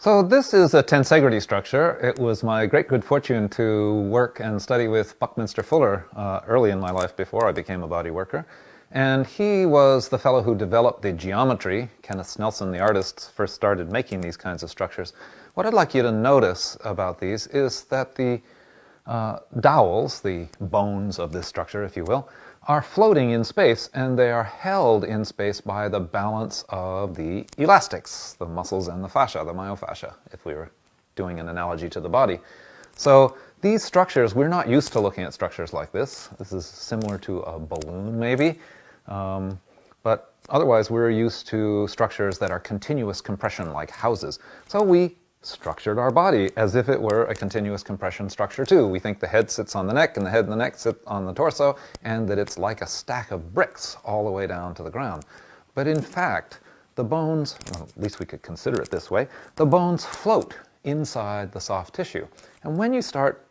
So this is a tensegrity structure. It was my great good fortune to work and study with Buckminster Fuller early in my life before I became a body worker. And he was the fellow who developed the geometry. Kenneth Snelson, the artist, first started making these kinds of structures. What I'd like you to notice about these is that the dowels, the bones of this structure, if you will, are floating in space, and they are held in space by the balance of the elastics, the muscles and the fascia, the myofascia, if we were doing an analogy to the body. So these structures, we're not used to looking at structures like this. This is similar to a balloon, maybe. But otherwise, we're used to structures that are continuous compression, like houses. So we structured our body as if it were a continuous compression structure too. We think the head sits on the neck and the head and the neck sit on the torso, and that it's like a stack of bricks all the way down to the ground. But in fact, the bones, well, at least we could consider it this way, the bones float inside the soft tissue. And when you start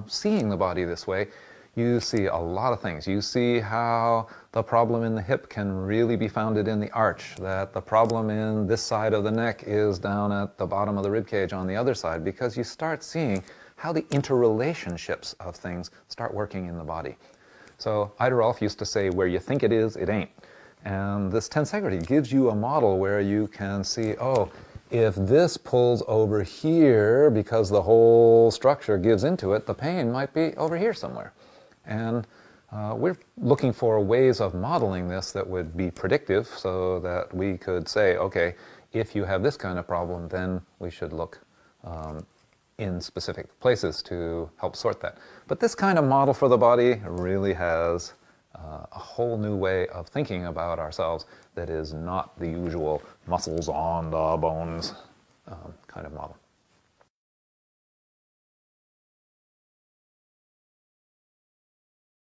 seeing the body this way, you see a lot of things. You see how the problem in the hip can really be founded in the arch, that the problem in this side of the neck is down at the bottom of the rib cage on the other side, because you start seeing how the interrelationships of things start working in the body. So Ida Rolf used to say, where you think it is, it ain't. And this tensegrity gives you a model where you can see, oh, if this pulls over here because the whole structure gives into it, the pain might be over here somewhere. And we're looking for ways of modeling this that would be predictive, so that we could say, okay, if you have this kind of problem, then we should look in specific places to help sort that. But this kind of model for the body really has a whole new way of thinking about ourselves that is not the usual muscles on the bones kind of model.